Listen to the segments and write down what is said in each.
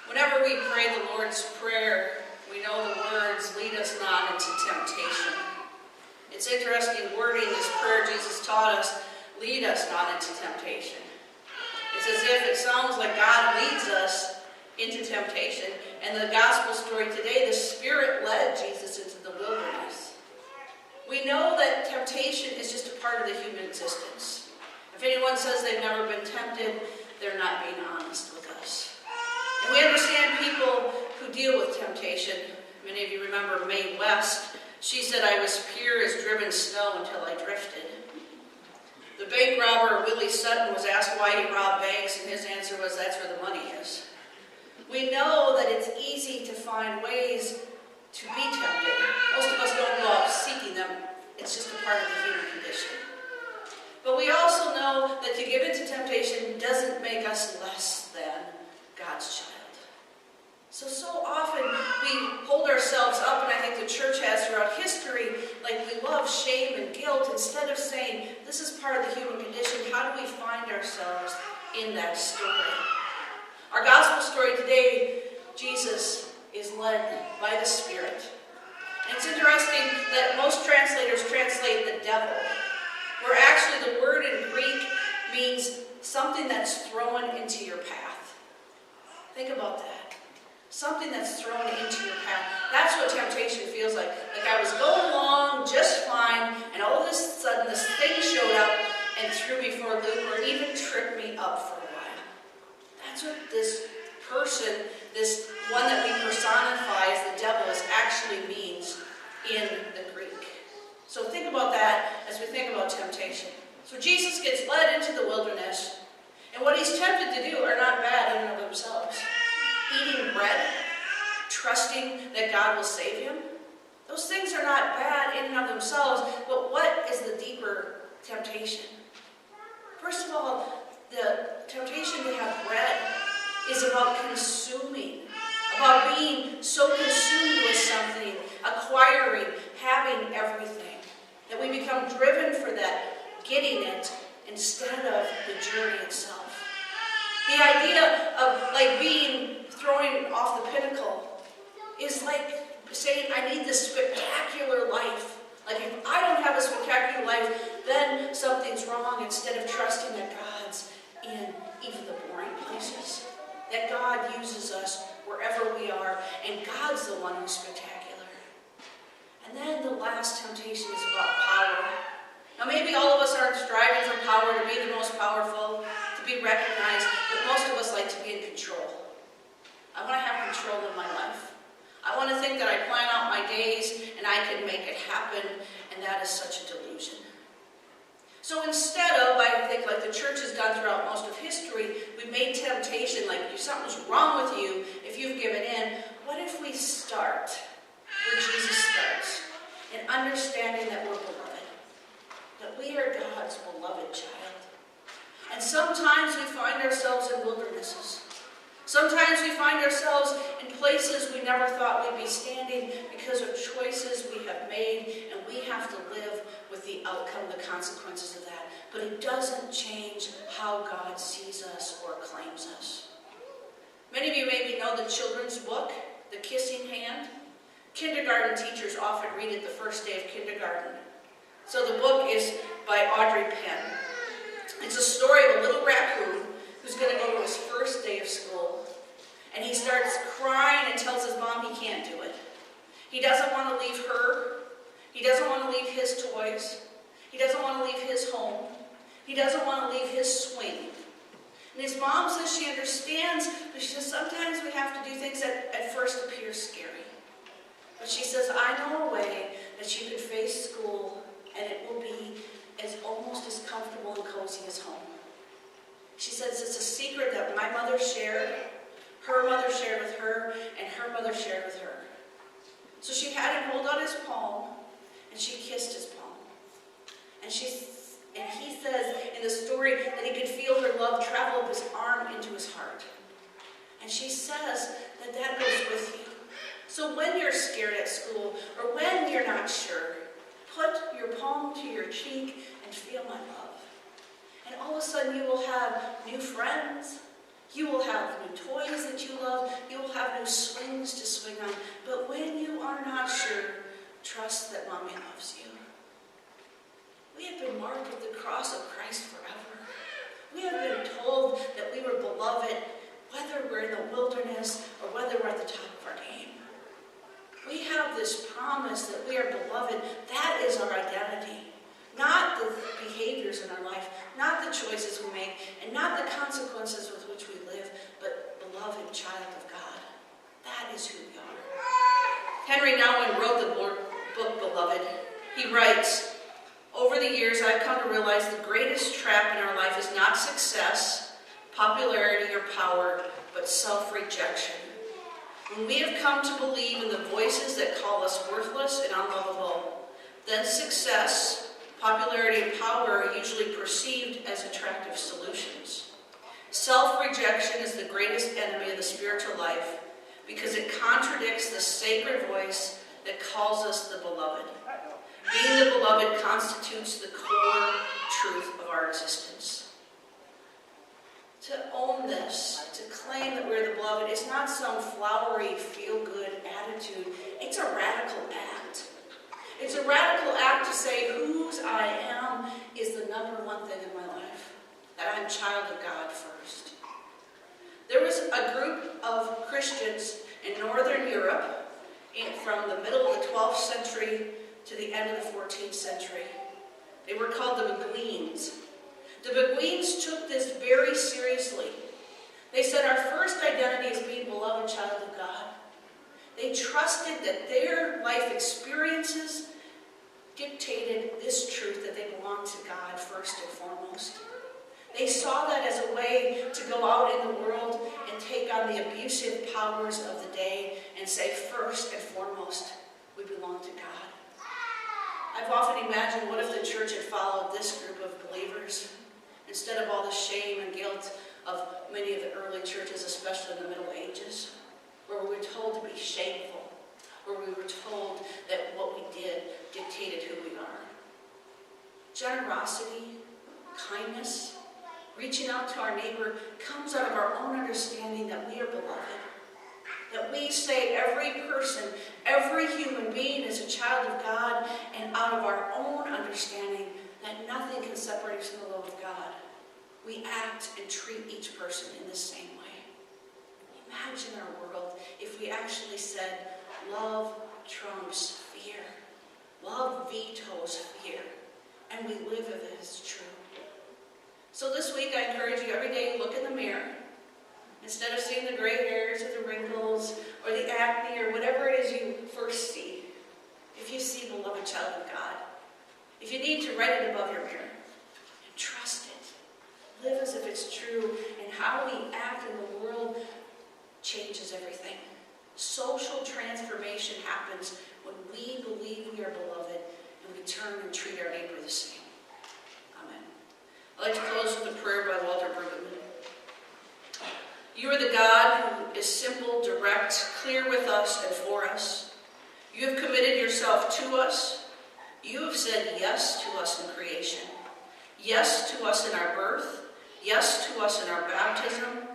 Whenever we pray the Lord's Prayer, we know the words, lead us not into temptation. It's interesting wording this prayer Jesus taught us, lead us not into temptation. It's as if it sounds like God leads us into temptation. And the gospel story today, the Spirit led Jesus into the wilderness. We know that temptation is just a part of the human existence. If anyone says they've never been tempted, they're not being honest with us. And we understand people who deal with temptation. Many of you remember Mae West. She said, I was pure as driven snow until I drifted. The bank robber Willie Sutton was asked why he robbed banks, and his answer was, that's where the money is. We know that it's easy to find ways to be tempted. Most of us don't go out seeking them. It's just a part of the human condition. But we also know that to give in to temptation doesn't make us less than God's child. So often we hold ourselves up, and I think the church has throughout history, like we love shame and guilt, instead of saying, this is part of the human condition. How do we find ourselves in that story? Our gospel story today, Jesus is led by the Spirit. And it's interesting that most translators translate the devil, where actually the word in Greek means something that's thrown into your path. Think about that. Something that's thrown into your path. That's what temptation feels like. Like I was going along just fine, and all of a sudden this thing showed up and threw me for a loop, or even tripped me up for a while. That's what this person, this one that we personify as the devil, actually means in the Greek. So think about that as we think about temptation. So Jesus gets led into the wilderness, and what he's tempted to do are not bad in and of themselves. Eating bread, trusting that God will save him, those things are not bad in and of themselves, but what is the deeper temptation? First of all, the temptation to have bread is about consuming, about being so consumed with something, acquiring, having everything, that we become driven for that, getting it, instead of the journey itself. The idea of like being thrown off the pinnacle is like saying, I need this spectacular life. Like if I don't have a spectacular life, then something's wrong, instead of trusting that God's in even the boring places. That God uses us wherever we are, and God's the one who's spectacular. And then the last temptation is about power. Now maybe all of us aren't striving for power to be the most powerful, to be recognized, but most of us like to be in control. I want to have control of my life. I want to think that I plan out my days and I can make it happen, and that is such a delusion. So instead of, I think like the church has done throughout most of history, we made temptation like if something's wrong with you, if you've given in. What if we start where Jesus starts, in understanding that we're beloved, that we are God's beloved child. And sometimes we find ourselves in wildernesses. Sometimes we find ourselves in places we never thought we'd be standing because of choices we have made, and we have to live with the outcome, the consequences of that. But it doesn't change how God sees us or claims us. Many of you maybe know the children's book, The Kissing Hand. Kindergarten teachers often read it the first day of kindergarten. So the book is by Audrey Penn. It's a story of a little raccoon who's going to go to his first day of school. And he starts crying and tells his mom he can't do it. He doesn't want to leave her. He doesn't want to leave his toys. He doesn't want to leave his home. He doesn't want to leave his swing. And his mom says she understands, but she says sometimes we have to do things that at first appear scary. But she says, I know a way that you can face school and it will be almost as comfortable and cozy as home. She says it's a secret that my mother shared, her mother shared with her, and her mother shared with her. So she had him hold out his palm, and she kissed his palm. And he says in the story that he could feel her love travel up his arm into his heart. And she says that goes with you. So when you're scared at school, or when you're not sure, put your palm to your cheek and feel my love. And all of a sudden you will have new friends. You will have new toys that you love. You will have new swings to swing on. But when you are not sure, trust that Mommy loves you. We have been marked with the cross of Christ forever. We have been told that we were beloved, whether we're in the wilderness or whether we're at the top of our game. We have this promise that we are beloved. That is our identity. Not the behaviors in our life, not the choices we make, and not the consequences with which we live, but beloved child of God. That is who we are. Henry Nouwen wrote the book Beloved. He writes, "Over the years, I've come to realize the greatest trap in our life is not success, popularity, or power, but self-rejection. When we have come to believe in the voices that call us worthless and unlovable, then success, popularity, and power are usually perceived as attractive solutions. Self-rejection is the greatest enemy of the spiritual life because it contradicts the sacred voice that calls us the beloved. Being the beloved constitutes the core truth of our existence." To own this, to claim that we're the beloved, is not some flowery, feel-good attitude. It's a radical act. It's a radical act to say whose I am is the number one thing in my life, that I'm a child of God first. There was a group of Christians in Northern Europe from the middle of the 12th century to the end of the 14th century. They were called the Beguines. The Beguines took this very seriously. They said our first identity is being beloved child of God. They trusted that their life experiences dictated this truth that they belonged to God first and foremost. They saw that as a way to go out in the world and take on the abusive powers of the day and say first and foremost, we belong to God. I've often imagined, what if the church had followed this group of believers instead of all the shame and guilt of many of the early churches, especially in the Middle Ages, where we were told to be shameful, where we were told that what we did dictated who we are. Generosity, kindness, reaching out to our neighbor comes out of our own understanding that we are beloved. That we say every person, every human being is a child of God, and out of our own understanding that nothing can separate us from the love of God, we act and treat each person in the same way. Imagine our world if we actually said, love trumps fear. Love vetoes fear. And we live if it is true. So this week I encourage you, every day look in the mirror. Instead of seeing the gray hairs or the wrinkles or the acne or whatever it is you first see, if you see beloved child of God, if you need to, write it above your mirror and trust it. Live as if it's true, and how we act in the world changes everything. Social transformation happens when we believe we are beloved and we turn and treat our neighbor the same. Amen. I'd like to close with a prayer by Walter Brueggemann. You are the God who is simple, direct, clear with us and for us. You have committed yourself to us. You have said yes to us in creation, yes to us in our birth, yes to us in our baptism,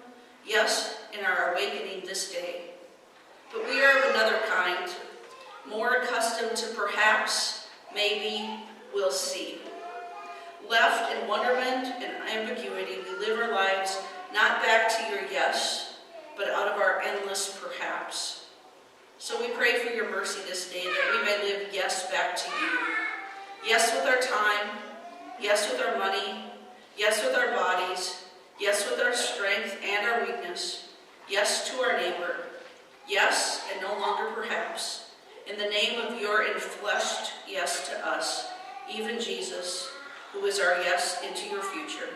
yes in our awakening this day. But we are of another kind, more accustomed to perhaps, maybe, we'll see. Left in wonderment and ambiguity, we live our lives not back to your yes, but out of our endless perhaps. So we pray for your mercy this day, that we may live yes back to you. Yes with our time, yes with our money, yes with our bodies, yes with our strength and our weakness, yes to our neighbor, yes and no longer perhaps, in the name of your enfleshed yes to us, even Jesus, who is our yes into your future.